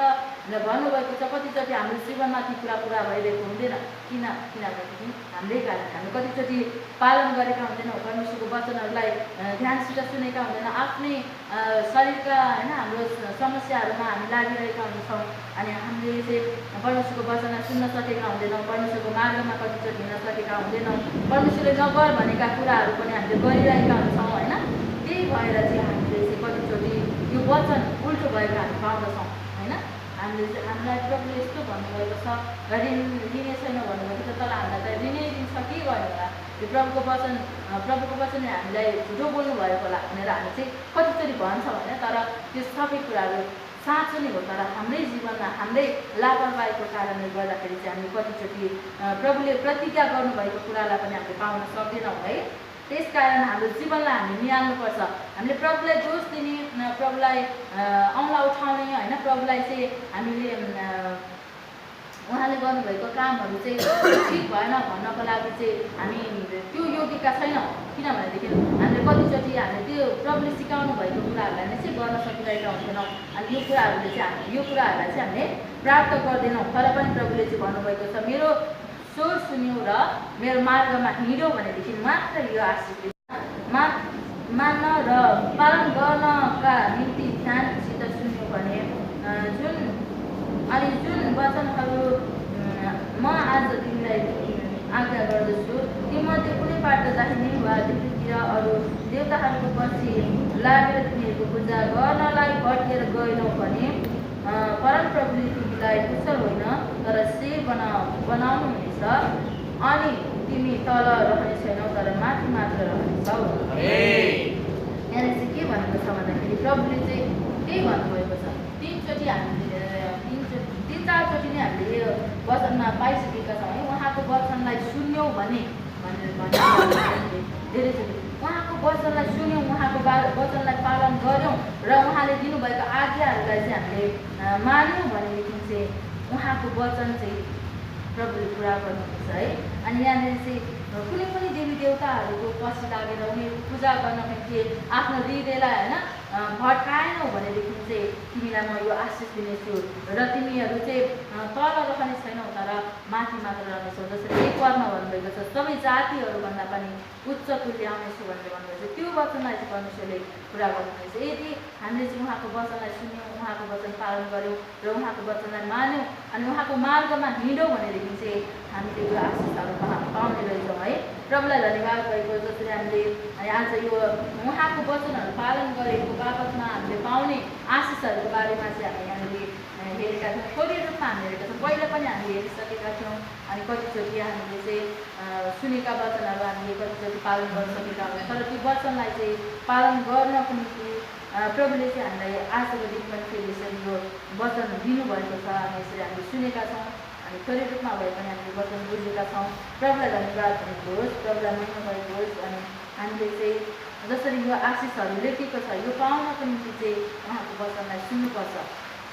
[SPEAKER 2] भन्नुभएको छ कतिचोटि हाम्रो जीवनमा ती कुरा पुरा भइरहेको हुँदैन। किनभनेदेखि हाम्रै कारण हामी कतिचोटि पालन गरेका हुँदैनौँ, परमेश्वरको वचनहरूलाई ध्यानसित सुनेका हुँदैन, आफ्नै शरीरका होइन हाम्रो समस्याहरूमा हामी लागिरहेका हुन्छौँ। अनि हामीले चाहिँ परमेश्वरको वचनलाई सुन्न सकेका हुँदैनौँ, परमेश्वरको मार्गमा कतिचोटि हिँड्न सकेका हुँदैनौँ, परमेश्वरले नगर भनेका कुराहरू पनि हामीले गरिरहेका हुन्छौँ होइन। त्यही भएर चाहिँ हामीले चाहिँ कतिचोटि यो वचन उल्टो भएको हामी पाउँदछौँ होइन। हामीलाई प्रभुले यस्तो भन्नुभएको छ, ऋण लिने छैन भन्नुभएको छ, तर हामीलाई त ऋणै दिन्छ के गर्नु होला, यो प्रभुको वचनले हामीलाई झुटो बोल्नु भएको होला भनेर हामी चाहिँ कतिचोटि भन्छ भने, तर त्यो सबै कुराहरू साँचो नै हो। तर हाम्रै जीवनमा हाम्रै लापरवाहीको कारणले गर्दाखेरि चाहिँ हामी कतिचोटि प्रभुले प्रतिज्ञा गर्नुभएको कुरालाई पनि हामीले पाउन सक्दैनौँ है। त्यसकारण हाम्रो जीवनलाई हामीले निहाल्नुपर्छ। हामीले प्रभुलाई दोष दिने, प्रभुलाई औँला उठाउने होइन, प्रभुलाई चाहिँ हामीले उहाँले गर्नुभएको कामहरू चाहिँ ठिक भएन भन्नको लागि चाहिँ हामी त्यो योग्यका छैनौँ। किनभनेदेखि हामीले कतिचोटि हामीले त्यो प्रभुले सिकाउनु भएको कुराहरूलाई नै चाहिँ गर्न सकिरहेका हुँदैनौँ। अनि यो कुराहरूलाई चाहिँ हामीले प्राप्त गर्दैनौँ। तर पनि प्रभुले चाहिँ भन्नुभएको छ, मेरो स्वर सुन्यो र मेरो मार्गमा हिँड्यो भनेदेखि मात्र यो आशिष मान्न र पालन गर्नका निम्ति ध्यानसित सुन्यो भने जुन वचनहरू म आज तिमीलाई आज्ञा गर्दछु तीमध्ये कुनै पाठ दाहिने वा दिल्लीतिर अरू देवताहरूको पछि लागेर तिनीहरूको पूजा गर्नलाई भट्केर गएनौ भने परमप्रभुले तिमीलाई कुशल होइन तर शेर बनाउनु हुनेछ। अनि तिमी तल रहने छैनौ तर माथि मात्र रहनेछौ। यहाँनिर चाहिँ के भनेको छ भन्दाखेरि प्रभुले चाहिँ त्यही भन्नुभएको छ। 3-4चोटि नै हामीले यो वचनमा पाइसकेका छौँ है। उहाँको वचनलाई सुन्यौँ भने धेरैचोटि उहाँको वचनलाई सुन्यौँ, उहाँको वचनलाई पालन गऱ्यौँ र उहाँले दिनुभएको आज्ञाहरूलाई चाहिँ हामीले मान्यौँ भनेदेखि चाहिँ उहाँको वचन चाहिँ प्रभुले पुरा गर्नुहुन्छ है। अनि यहाँनिर चाहिँ कुनै पनि देवी देवताहरूको पछि लागेर उनीहरूको पूजा गर्न निम्ति आफ्नो हृदयलाई होइन भट्काएनौ भनेदेखि चाहिँ तिमीलाई म यो आशिष दिनेछु र तिमीहरू चाहिँ तल रहने छैनौ तर माथि मात्र रहनेछौ। जसरी 1 पदमा भन्नुभएको छ, सबै जातिहरूभन्दा पनि उच्च तुल्याउनेछु भनेर भन्नुभएको छ। त्यो वचनलाई चाहिँ परमेश्वरले पुरा गर्नुहुनेछ। यदि हामीले चाहिँ उहाँको वचनलाई सुन्यौँ, उहाँको वचन पालन गऱ्यौँ र उहाँको वचनलाई मान्यौँ अनि उहाँको मार्गमा हिँड्यौँ भनेदेखि चाहिँ हामीले यो आशिषहरू पाउने रहेछौँ है। प्रभुलाई धन्यवाद भएको। जसरी हामीले आज यो उहाँको वचनहरू पालन गरेको बाबतमा हामीले पाउने आशिषहरूको बारेमा चाहिँ हामी यहाँनिर हेरेका थियौँ। थोरै रूपमा हामी हेरेका छौँ, पहिला पनि हामीले हेरिसकेका थियौँ। अनि कतिचोटि हामीले चाहिँ सुनेका वचनहरू हामीले कतिचोटि पालन गर्न सकेका हुन्छौँ, तर त्यो वचनलाई चाहिँ पालन गर्नको निम्ति प्रभुले चाहिँ हामीलाई आजको दिन पनि फेरि यसरी यो वचन दिनुभएको छ। हामी यसरी हामीले सुनेका छौँ अनि थोरै रूपमा भए पनि हामीले वचन बुझेका छौँ। प्रभुलाई धन्यवाद भनेको होस्, प्रभुलाई महिमा भएको होस्। अनि हामीले चाहिँ जसरी यो आशिषहरू लेखेको छ यो पाउनको निम्ति चाहिँ उहाँको वचनलाई सुन्नुपर्छ।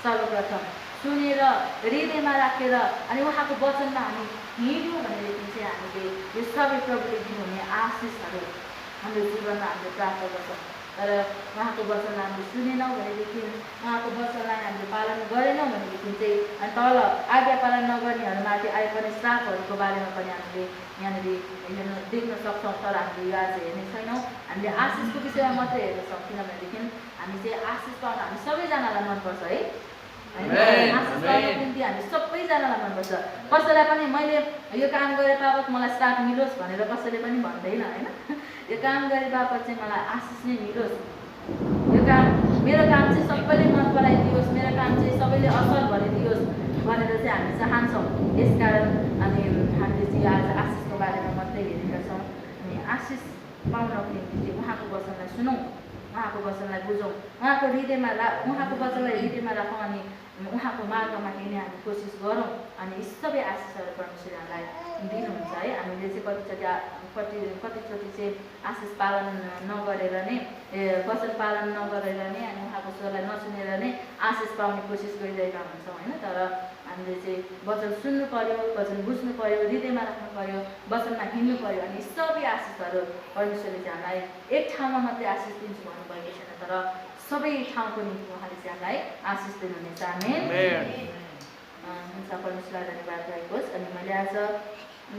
[SPEAKER 2] सर्वप्रथम सुनेर हृदयमा राखेर अनि उहाँको वचनमा हामी हिँड्यौँ भनेदेखि चाहिँ हामीले यो सबै प्रभुले दिनुहुने आशिषहरू हाम्रो जीवनमा हामीले प्राप्त गर्छौँ। तर उहाँको वचनलाई हामीले सुनेनौँ भनेदेखि, उहाँको वचनलाई हामीले पालन गरेनौँ भनेदेखि चाहिँ अनि तल आज्ञा पालन नगर्नेहरूमाथि आइपर्ने श्रापहरूको बारेमा पनि हामीले यहाँनिर देख्न सक्छौँ। तर हामीले यो आज हेर्ने छैनौँ, हामीले आशिषको विषयमा मात्रै हेर्नेछौँ। किनभनेदेखि हामी चाहिँ आशिष पाउन हामी सबैजनालाई मनपर्छ है। आशिष पाउनको निम्ति हामी सबैजनालाई मनपर्छ। कसैलाई पनि मैले यो काम गरे बापत मलाई श्राप मिलोस् भनेर कसैले पनि भन्दैन होइन। यो काम गरे बापत चाहिँ मलाई आशिष नै मिलोस्, यो काम मेरो काम चाहिँ सबैले मन पराइदियोस्, मेरो काम चाहिँ सबैले असल भनिदियोस् भनेर चाहिँ हामी चाहन्छौँ। यसकारण अनि हामीले चाहिँ आज आशिषको बारेमा मात्रै हेरेका छौँ। अनि आशिष पाउनको निम्ति चाहिँ उहाँको वचनलाई सुनौँ, उहाँको वचनलाई बुझौँ, उहाँको वचनलाई हृदयमा राखौँ अनि उहाँको मार्गमा हिँड्ने हामी कोसिस गरौँ। अनि यी सबै आशिषहरू परमेश्वर हामीलाई दिनुहुन्छ है। हामीले चाहिँ कतिचोटि चाहिँ आशिष पालन नगरेर नै वचन पालन नगरेर नै अनि उहाँको स्वरलाई नसुनेर नै आशिष पाउने कोसिस गरिरहेका हुन्छौँ होइन। तर हामीले चाहिँ वचन सुन्नु पर्यो, वचन बुझ्नु पर्यो, हृदयमा राख्नु पर्यो, वचनमा हिँड्नु पर्यो। अनि सबै आशिषहरू परमेश्वरले चाहिँ हामीलाई एक ठाउँमा मात्रै आशिष दिन्छु भन्नुभएको छैन, तर सबै ठाउँको निम्ति उहाँले चाहिँ हामीलाई आशिष दिनुहुनेछ। आमेन। हुन्छ, परमेश्वरलाई धन्यवाद भएको होस्। अनि मैले आज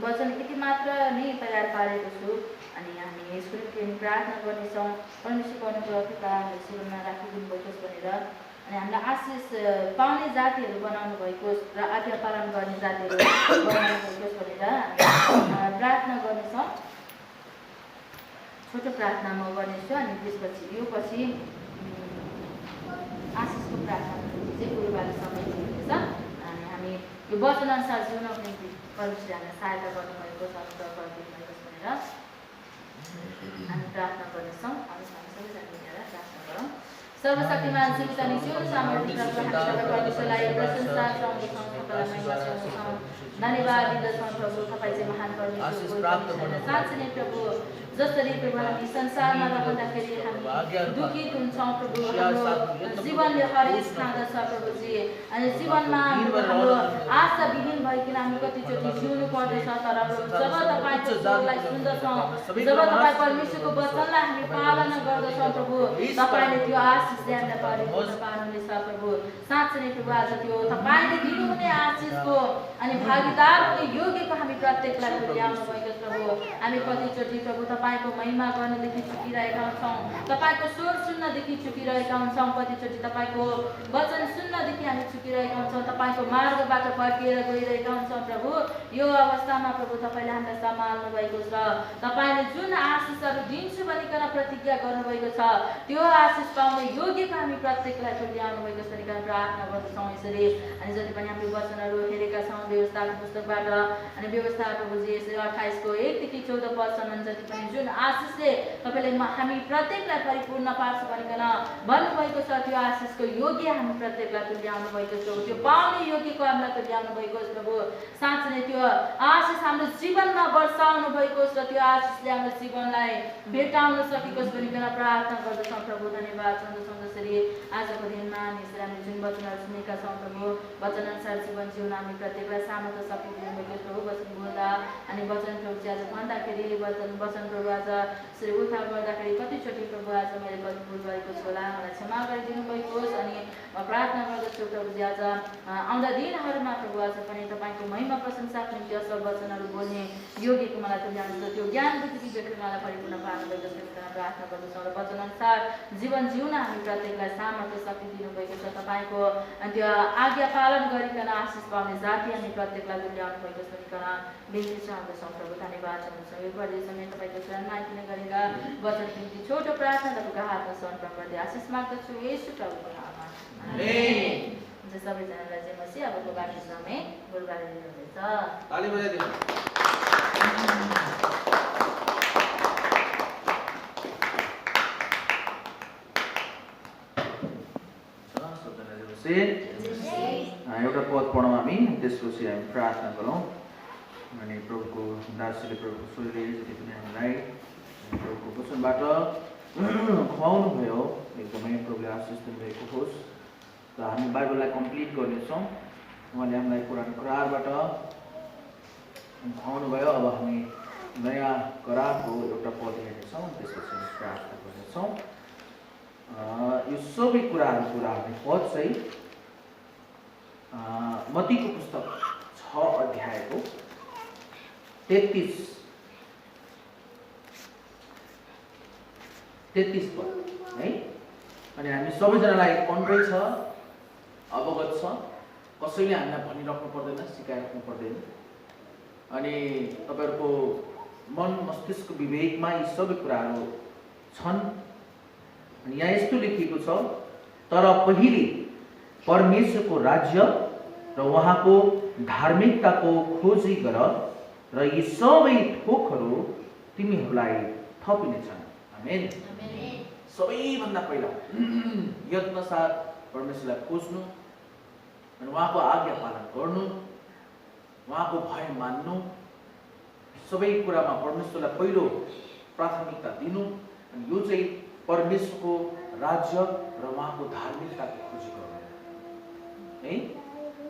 [SPEAKER 2] वचन यति मात्र नै तयार पारेको छु। अनि हामी यसको निम्ति प्रार्थना गर्नेछौँ, परमेश्वरको अनुग्रह कृपा हाम्रो जीवनमा राखिदिनु भएको होस् भनेर। अनि हामीलाई आशिष पाउने जातिहरू बनाउनु भएको होस् र आज्ञा पालन गर्ने जातिहरू बनाउनु भएको होस् भनेर हामी प्रार्थना गर्नेछौँ। छोटो प्रार्थना म गर्नेछु अनि त्यसपछि यो पछि आशिषको प्रार्थनाको निम्ति चाहिँ गुरुबाले समय दिनुहुनेछ। अनि हामी यो वचनअनुसार जिउनको निम्ति परमेश्वरले हामीलाई सहायता गर्नुभएको छ, अनुग्रह गरिदिनुभएको छ भनेर हामी प्रार्थना गर्नेछौँ। हामी सबैजना मिलेर प्रार्थना गरौँ। सर्वशक्तिमान जीवित अनि जिउनु सामर्थ्य प्रभु, हामी सबै परमेश्वरलाई प्रशंसा गर्दछौँ, तपाईँलाई महिमा गर्दछौँ, धन्यवाद दिँदछौँ प्रभु। तपाईँ चाहिँ महान परमेश्वर, साँच्चै नै प्रभु जसरी प्रभु हामी संसारमा रहँदाखेरि हामी दुखित हुन्छौँ प्रभु, हाम्रो जीवनले हरेस खाँदछ प्रभुजी। अनि जीवनमा हाम्रो आशाविहीन भइकन हामी कतिचोटि जिउनु पर्दछ। तर जब तपाईँको स्वरलाई सुन्दछौँ, जब तपाईँ परमेश्वरको वचनलाई हामी पालना गर्दछौँ प्रभु, तपाईँले त्यो आशिषले हामीलाई परिपूर्ण पार्नुहुनेछ प्रभु। साँच्चै नै प्रभु आज त्यो तपाईँले दिनुहुने आशिषको अनि भागीदार हुने योग्यको हामी प्रत्येकलाई ल्याउनु भएको प्रभु। हामी कतिचोटि प्रभु तपाईँको महिमा गर्नदेखि चुकिरहेका हुन्छौँ, तपाईँको स्वर सुन्नदेखि चुकिरहेका हुन्छौँ, कतिचोटि तपाईँको वचन सुन्नदेखि हामी चुकिरहेका हुन्छौँ, तपाईँको मार्गबाट फर्किएर गइरहेका हुन्छौँ प्रभु। यो अवस्थामा प्रभु तपाईँले हामीलाई सम्हाल्नु भएको छ। तपाईँले जुन आशिषहरू दिन्छु भनिकन प्रतिज्ञा गर्नुभएको छ त्यो आशिष पाउने योग्यको हामी प्रत्येकलाई ल्याउनु भएको छ भनिकन प्रार्थना गर्दछौँ यसरी। अनि जति पनि हामीले वचनहरू हेरेका छौँ व्यवस्थाको पुस्तकबाट, अनि व्यवस्था प्रभुजी यसरी 28 को 1 देखि 14 पदसम्म जति पनि जुन आशिषले तपाईँले हामी प्रत्येकलाई परिपूर्ण पार्छु भनिकन भन्नुभएको छ त्यो आशिषको योग्य हामी प्रत्येकलाई तुल्याउनु भएको छ, त्यो पाउने योग्यको हामीलाई तुल्याउनु भएको छ प्रभु। साँच्चै नै त्यो आशिष हाम्रो जीवनमा वर्षाउनु भएको छ र त्यो आशिषले हाम्रो जीवनलाई भेटाउन सकेको छ भनिकन प्रार्थना गर्दछौँ प्रभु। धन्यवाद चन्दछौँ जसरी आजको दिनमा यसरी हामीले जुन वचनहरू सुनेका छौँ प्रभु, वचनअनुसार जीवन जिउन हामी प्रत्येकलाई सामर्थ्य शक्ति दिनुभएको प्रभु। वचन बोल्दा अनि वचन प्रभु आज भन्दाखेरि वचन प्रभु आज यसरी उल्था गर्दाखेरि कतिचोटि प्रभु आज मैले गलत भुल गरेको छु होला, मलाई क्षमा गरिदिनु भएको होस्। अनि म प्रार्थना गर्दछु प्रभुजी आज आउँदा दिनहरूमा प्रभु आज पनि तपाईँको महिमा प्रशंसाको निम्ति असल वचनहरू बोल्ने योग्यको मलाई तुल्याउनु, त्यो ज्ञान बुद्धि विवेकले मलाई परिपूर्ण पार्नुभएको छ भनेर प्रार्थना गर्दछौँ। र वचनअनुसार जीवन जिउन हामी प्रत्येकलाई सामर्थ्य शक्ति दिनुभएको छ, तपाईँको त्यो आज्ञा पालन गरिकन आशिष पाउने जाति हामी प्रत्येकलाई तुल्याउनु भएको छ भनिकन बिन्ती चाहँदछौँ प्रभु। धन्यवाद चाहन्छौँ यो बढी समय तपाईँको चरणमा आइकिन गरेका वचनको निम्ति छोटो प्रार्थना तपाईँको हातमा समर्पण गर्दै आशिष माग्दछु येशू प्रभुको नाममा, आमेन। सबैजनालाई चाहिँ मसी अबको बाँकी समय गुरुबाले दिनुहुनेछ।
[SPEAKER 3] ताली बजाइदिनु।
[SPEAKER 1] एउटा पद पढौँ हामी। त्यसपछि हामी प्रार्थना गरौँ। अनि प्रभुको दासले प्रभुको छोरीले जति पनि हामीलाई प्रभुको वचनबाट खुवाउनु भयो, एकदमै प्रभुले आशिष दिनुभएको होस्। र हामी बाइबललाई कम्प्लिट गर्नेछौँ। उहाँले हामीलाई पुरानो करारबाट खुवाउनु भयो। अब हामी नयाँ करारको एउटा पद हेर्नेछौँ, त्यसपछि हामी प्रार्थना गर्नेछौँ। यो सबै कुराहरू पुरा हुने पद चाहिँ मत्तीको पुस्तक 6 अध्यायको 33 पद है। अनि हामी सबैजनालाई कन्ट्रै छ, अवगत छ, कसैले हामीलाई भनिराख्नु पर्दैन, सिकाइराख्नु पर्दैन। अनि तपाईँहरूको मन मस्तिष्क विवेकमा यी सबै कुराहरू छन्। अनि यहाँ यस्तो लेखिएको छ, तर पहिले परमेश्वरको राज्य र उहाँको धार्मिकताको खोजी गर र यी सबै थोकहरू तिमीहरूलाई थपिनेछन्। आमेन। सबैभन्दा पहिला यत्नसाथ परमेश्वरलाई खोज्नु अनि उहाँको आज्ञा पालन गर्नु, उहाँको भय मान्नु, सबै कुरामा परमेश्वरलाई पहिलो प्राथमिकता दिनु। अनि यो चाहिँ परमेश्वरको राज्य र उहाँको धार्मिकताको खोजी गर्नु है।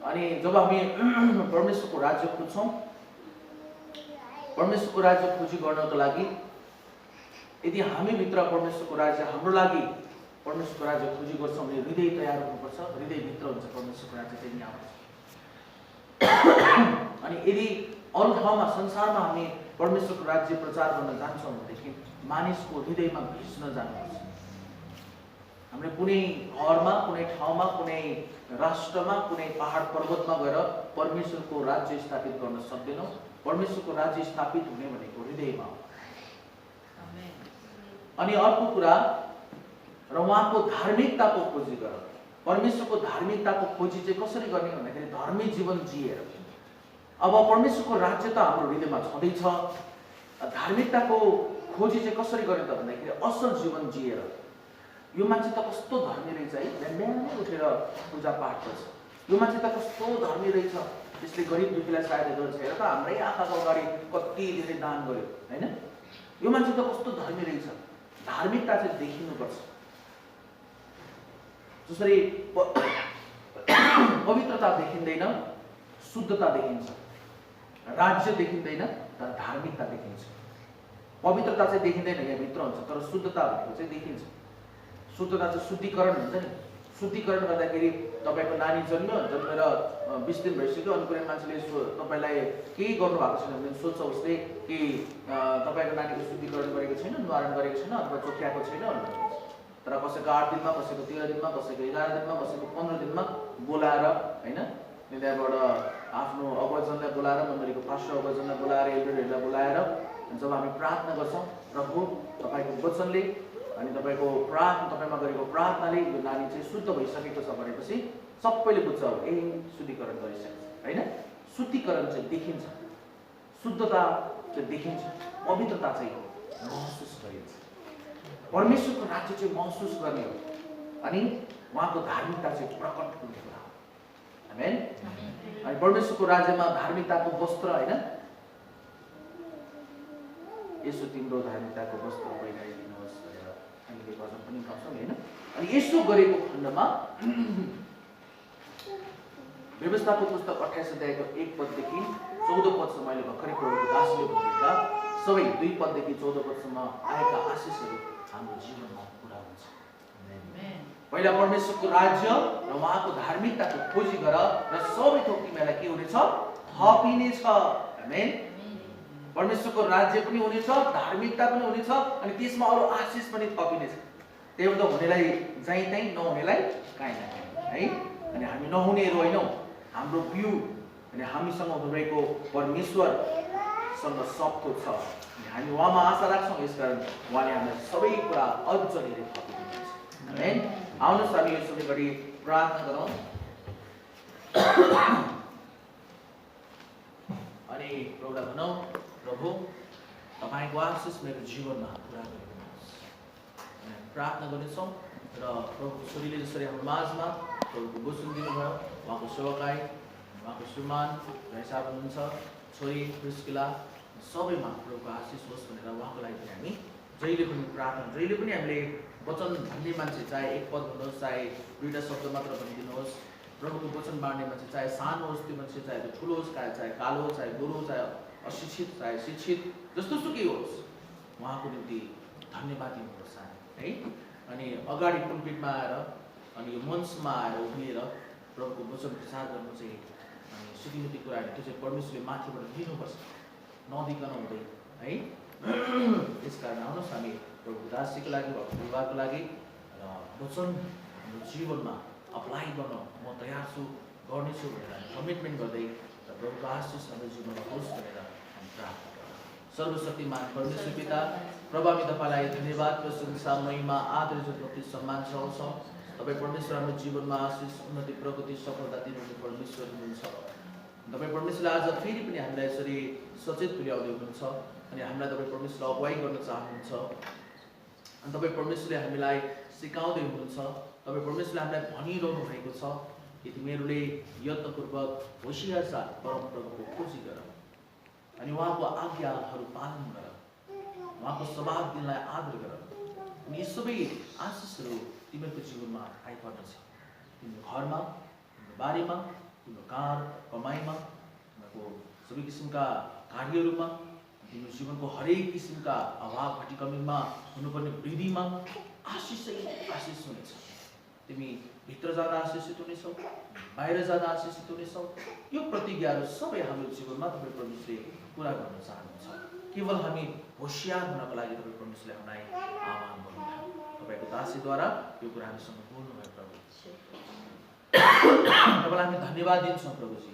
[SPEAKER 1] अनि जब हामी परमेश्वरको राज्य खोज्छौँ, परमेश्वरको राज्य खोजी गर्नको लागि यदि हामीभित्र परमेश्वरको राज्य हाम्रो लागि परमेश्वरको राज्य खोजी गर्छौँ भने हृदय तयार हुनुपर्छ। हृदयभित्र हुन्छ परमेश्वरको राज्य त्यही आउँछ। अनि यदि अरू ठाउँमा संसारमा हामी परमेश्वरको राज्य प्रचार गर्न जान्छौँ भनेदेखि मानिसको हृदयमा भिज्न जानुपर्छ। हामीले कुनै घरमा, कुनै ठाउँमा, कुनै राष्ट्रमा, कुनै पहाड पर्वतमा गएर परमेश्वरको राज्य स्थापित गर्न सक्दैनौँ। परमेश्वरको राज्य स्थापित हुने भनेको हृदयमा हो। अनि अर्को कुरा, र उहाँको धार्मिकताको खोजी गर। परमेश्वरको धार्मिकताको खोजी चाहिँ कसरी गर्ने भन्दाखेरि धर्मी जीवन जिएर। अब परमेश्वरको राज्य त हाम्रो हृदयमा छँदैछ, धार्मिकताको खोजी चाहिँ कसरी गर्ने त भन्दाखेरि असल जीवन जिएर। यो मान्छे त कस्तो धर्मी रहेछ है, बिहानै उठेर पूजा पाठ गर्छ, यो मान्छे त कस्तो धर्मी रहेछ, त्यसले गरिब दुखीलाई सहायता गर्छ, हेर त हाम्रै आँखाको अगाडि कति धेरै दान गर्यो होइन, यो मान्छे त कस्तो धर्मी रहेछ। धार्मिकता चाहिँ देखिनुपर्छ। जसरी पवित्रता देखिँदैन, शुद्धता देखिन्छ। राज्य देखिँदैन तर धार्मिकता देखिन्छ। पवित्रता चाहिँ देखिँदैन, यहाँ भित्र हुन्छ, तर शुद्धता भनेको चाहिँ देखिन्छ। शुद्धता चाहिँ शुद्धिकरण हुन्छ नि। शुद्धिकरण गर्दाखेरि तपाईँको नानी जन्मेर 20 दिन भइसक्यो, अनि कुनै मान्छेले तपाईँलाई केही गर्नु भएको छैन भने सोध्छ उसले कि तपाईँको नानीको शुद्धिकरण गरेको छैन, निवारण गरेको छैन, अथवा चोख्याएको छैन भन्नुहुन्छ। तर कसैको 8 दिनमा, कसैको 13 दिनमा, कसैको 11 दिनमा, कसैको 15 दिनमा बोलाएर होइन, त्यहाँबाट आफ्नो अगुवाजनलाई बोलाएर, मण्डलीको पास्टर अगुवाजनलाई बोलाएर, एल्डरहरूलाई बोलाएर जब हामी प्रार्थना गर्छौँ, प्रभु तपाईँको वचनले अनि तपाईँको तपाईँमा गरेको प्रार्थनाले यो नानी चाहिँ शुद्ध भइसकेको छ भनेपछि सबैले बुझ्छ ए शुद्धिकरण गरिसकेको होइन। शुद्धिकरण चाहिँ देखिन्छ, शुद्धता चाहिँ देखिन्छ, पवित्रता चाहिँ महसुस गरिन्छ। परमेश्वरको राज्य चाहिँ महसुस गर्ने हो अनि उहाँको धार्मिकता चाहिँ प्रकट हुने कुरा हो। आमेन। अनि परमेश्वरको राज्यमा धार्मिकताको वस्त्र होइन, यसो तिम्रो धार्मिकताको वस्त्र पहिलाइदिनुहोस् भनेर हामीले वचन पनि गाउँछौँ होइन। अनि यसो गरेको खण्डमा व्यवस्थाको पुस्तक 28 अध्यायको 1 पददेखि 14 पदसम्म मैले भर्खरै प्रभुको दासले भनेका सबै 2 पददेखि 14 पदसम्म आएका आशिषहरू हाम्रो जीवनमा पुरा हुन्छ। पहिला परमेश्वरको राज्य र उहाँको धार्मिकताको खोजी गर र सबै थोक तिमीलाई के हुनेछ? थपिनेछ। आमेन। परमेश्वरको राज्य पनि हुनेछ, धार्मिकता पनि हुनेछ, अनि त्यसमा अरू आशिष पनि थपिनेछ। त्यही त हुनेलाई जहीँ तहीँ, नहुनेलाई काहीँ न काहीँ है। अनि हामी नहुनेहरू होइनौँ, हाम्रो बिउ अनि हामीसँग हुनुभएको परमेश्वरसँग सब थोक छ। हामी उहाँमा आशा राख्छौँ, यसकारण उहाँले हामीलाई सबै कुरा अझ धेरै थपिदिनुहुन्छ। आमेन। आउनुहोस् हामी यो समय गरी प्रार्थना गरौँ अनि प्रभुलाई भनौँ, प्रभु तपाईँको आशिष मेरो जीवनमा पुरा गरिदिनुहोस्। प्रार्थना गर्नेछौँ र प्रभुको छोरीले जसरी हाम्रो माझमा प्रभुको वचन दिनुभयो, उहाँको सेवकाई उहाँको श्रीमान भैसा हुनुहुन्छ, छोरी प्रिस्किला, सबैमा प्रभुको आशिष होस् भनेर उहाँको लागि पनि हामी जहिले पनि प्रार्थना, जहिले पनि हामीले वचन भन्ने मान्छे चाहे एक पद हुनुहोस्, चाहे दुईवटा शब्द मात्र भनिदिनुहोस्, प्रभुको वचन बाँड्ने मान्छे चाहे सानो होस् त्यो मान्छे, चाहे त्यो ठुलो होस्, चाहे कालो, चाहे गोरो, चाहे अशिक्षित, चाहे शिक्षित, जस्तो सुकै होस्, उहाँको निम्ति धन्यवाद दिनुपर्छ है। अनि अगाडि पुलपिटमा आएर अनि यो मञ्चमा आएर उभिएर प्रभुको वचन प्रचार गर्नु चाहिँ अनि सिकिनुती कुराहरू त्यो चाहिँ परमेश्वरले माथिबाट दिनुपर्छ, नदिकन हुँदैन है। त्यसकारण आउनुहोस् हामी प्रभुको दासीको लागि, परिवारको लागि र वचन हाम्रो जीवनमा अप्लाई गर्न म तयार छु, गर्नेछु भनेर कमिटमेन्ट गर्दै र प्रभुको आशिष हाम्रो जीवनमा होस् भनेर हामी प्रार्थना गरौँ। सर्वशक्तिमान परमेश्वर पिता, प्रभु हामी तपाईँलाई धन्यवाद, प्रशंसा, महिमा, आदर, जति सम्मान चाहन्छौँ। तपाईँ परमेश्वर हाम्रो जीवनमा आशिष, उन्नति, प्रगति, सफलता दिनुहुने परमेश्वर हुनुहुन्छ। तपाईँ परमेश्वरले आज फेरि पनि हामीलाई यसरी सचेत तुल्याउँदै हुनुहुन्छ अनि हामीलाई तपाईँ परमेश्वरलाई अगुवाई गर्न चाहनुहुन्छ। अनि तपाईँ परमेश्वरले हामीलाई सिकाउँदै हुनुहुन्छ। तपाईँ परमेश्वरले हामीलाई भनिरहनु भएको छ कि तिमीहरूले यत्नपूर्वक होसियार साथ परमप्रभुको खोजी गर अनि उहाँको आज्ञाहरू पालन गर, उहाँको स्वभाव दिनलाई आदर गर अनि यी सबै आशिषहरू तिमीहरूको जीवनमा आइपर्दछ। तिम्रो घरमा, तिम्रो बारीमा, तिम्रो कार कमाइमा, तिमीहरूको सबै किसिमका कार्यहरूमा, तिम्रो जीवनको हरेक किसिमका अभाव घटीकमीमा हुनुपर्ने वृद्धिमा आशिषै आशिष हुनेछ। तिमी भित्र जाँदा आशिषित हुनेछौ, बाहिर जाँदा आशिषित हुनेछौ। यो प्रतिज्ञाहरू सबै हाम्रो जीवनमा तपाईँ परमेश्वरले पुरा गर्न चाहनुहुन्छ। केवल हामी होसियार हुनको लागि तपाईँ परमेश्वरले हामीलाई आह्वान गर्नुभयो। तपाईँको दासीद्वारा यो कुरा हामीसँग बोल्नुभयो प्रभु। तपाईँलाई हामी धन्यवाद दिन्छौँ प्रभुजी।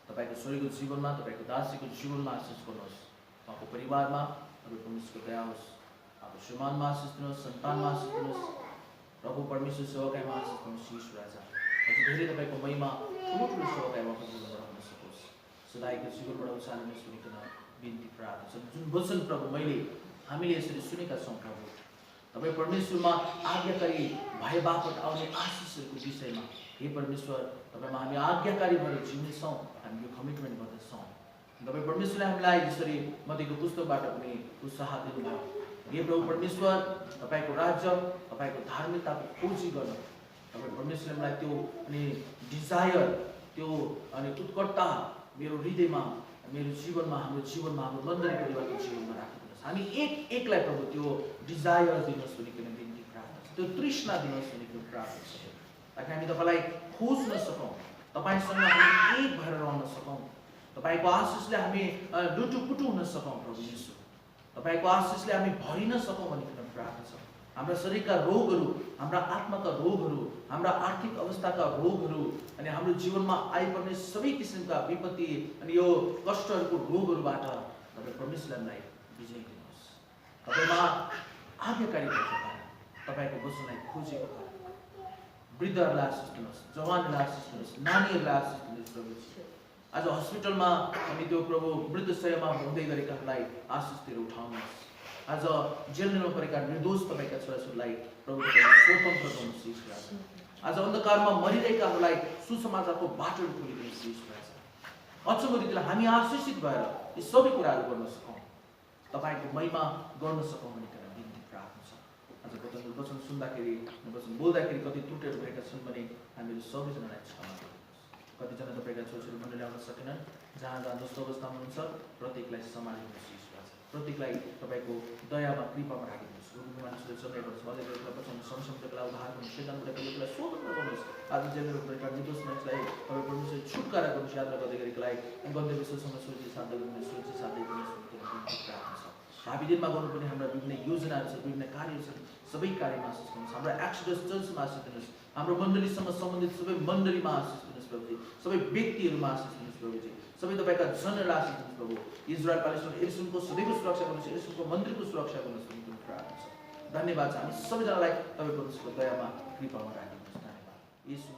[SPEAKER 1] तपाईँको छोरीको जीवनमा, तपाईँको दासीको जीवनमा आशिष गर्नुहोस्। उहाँको परिवारमा तपाईँ परमेश्वरको दया होस्। उहाँको श्रीमानमा आशिष दिनुहोस्, सन्तानमा आशिष दिनुहोस्, प्रभु परमेश्वर सेवाकाईमा आशिष दिनुहोस्। यीशु राजा अझ धेरै तपाईँको महिमा ठुलो सेवाकाईमा हुन सकोस्। सदायको जीवनबाट उचाल्नु सुनिकन बिन्ती प्रार्थना छ। जुन वचन प्रभु हामीले यसरी सुनेका छौँ प्रभु, तपाईँ परमेश्वरमा आज्ञाकारी भए बापत आउने आशिषहरूको विषयमा हे परमेश्वर तपाईँमा हामी आज्ञाकारी भएर जिउनेछौँ। हामी यो कमिटमेन्ट गर्दछौँ। तपाईँ परमेश्वरले हामीलाई यसरी मत्तीको पुस्तकबाट पनि उत्साह दिनुभयो। हे प्रभु परमेश्वर, तपाईँको राज्य, तपाईँको धार्मिकताको खोजी गर्न तपाईँ परमेश्वरले हामीलाई त्यो अनि डिजायर, त्यो अनि उत्कटता मेरो हृदयमा, मेरो जीवनमा, हाम्रो मण्डली परिवारको जीवनमा राखिदिनुहोस्। हामी एकलाई प्रभु त्यो डिजायर दिनुहोस् भनिकन बिन्ती प्रार्थना छ। त्यो तृष्णा दिनुहोस् भनिकन प्रार्थना छ ताकि हामी तपाईँलाई खोज्न सकौँ, तपाईँसँग हामी एक भएर रहन सकौँ, तपाईँको आशिषले हामी लुटुपुटु हुन सकौँ प्रभु यीशु। तपाईँको आशिषले हामी भरिन सकौँ भनिकन प्रार्थना छ। हाम्रा शरीरका रोगहरू, हाम्रा आत्माका रोगहरू, हाम्रा आर्थिक अवस्थाका रोगहरू अनि हाम्रो जीवनमा आइपर्ने सबै किसिमका विपत्ति अनि यो कष्टहरूको रोगहरूबाट तपाईँ परमेश्वरले हामीलाई विजय दिनुहोस्। तपाईँमा आज्ञाकारी भएको कारण, तपाईँको वचनलाई खोजेको कारण वृद्धहरूलाई आशिष दिनुहोस्, जवानहरूलाई आशिष दिनुहोस्, नानीहरूलाई आशिष दिनुहोस् प्रभु। आज हस्पिटलमा अनि त्यो प्रभु वृद्धशयमा हुँदै गरेकाहरूलाई आशिष दिएर उठाउनुहोस्। आज जेलमा परेका निर्दोष तपाईँका छोराछोरीलाई प्रभु स्वतन्त्र गर्नुहोस्। आज अन्धकारमा मरिरहेकाहरूलाई सुसमाचारको बाटोहरू खोलिदिनुहोस्। अचम्म रीतिले हामी आशिषित भएर यी सबै कुराहरू गर्न सकौँ, तपाईँको महिमा गर्न सकौँ भनिकन बिन्ती प्रार्थना छ। आज वचन सुन्दाखेरि, वचन बोल्दाखेरि कति त्रुटिहरू भएका छन् भने हामीहरू सबैजनालाई क्षमा गर्नुहोस्। कतिजना तपाईँका छोराछोरी मण्डली आउन सकेनन्, जहाँ जस्तो अवस्थामा हुनुहुन्छ प्रत्येकलाई सम्हालिदिनुहोस्। प्रत्येकलाई तपाईँको दयामा, कृपामा राखिदिनुहोस्। रुग्ने मान्छेले चलाइदिनुहोस्, अझै बचाउनु, संसम्पत्तिलाई उद्धार गर्नुहोस्, शैतानबाट त्यसलाई स्वतन्त्र गर्नुहोस्। आज जेलमा परेका निर्दोष मान्छेलाई तपाईँ परमेश्वर छुटकारा गर्नुहोस्। यात्रा गर्दै गरेकोलाई गन्तव्यसँग सुरक्षित साध्य गर्नुहोस्, सुरक्षित साध्य गर्नुहोस्। प्रार्थना छ। भावी दिनमा गर्नुपर्ने हाम्रा विभिन्न योजनाहरू छ, विभिन्न कार्यहरू छन्, सबै कार्यमा आशिष गर्नुहोस्। हाम्रो एक्सोडस चर्चमा आशिष दिनुहोस्। हाम्रो मण्डलीसँग सम्बन्धित सबै मण्डलीमा आशिष दिनुहोस् प्रभुजी। सबै व्यक्तिहरूमा आशिष दिनुहोस् प्रभुजी। सबै तपाईँका जनहरूलाई आशिष दिनुहोस् प्रभु। इजरायल पालेस्टाइन एरुसलेमको सधैँको सुरक्षा गर्नुहोस्, एरुसलेमको मन्दिरको सुरक्षा गर्नुहोस् भन्ने प्रार्थना छ। धन्यवाद छ। हामी सबैजनालाई तपाईँ परमेश्वरको दयामा, कृपामा राखिदिनुहोस्। धन्यवाद यीशु।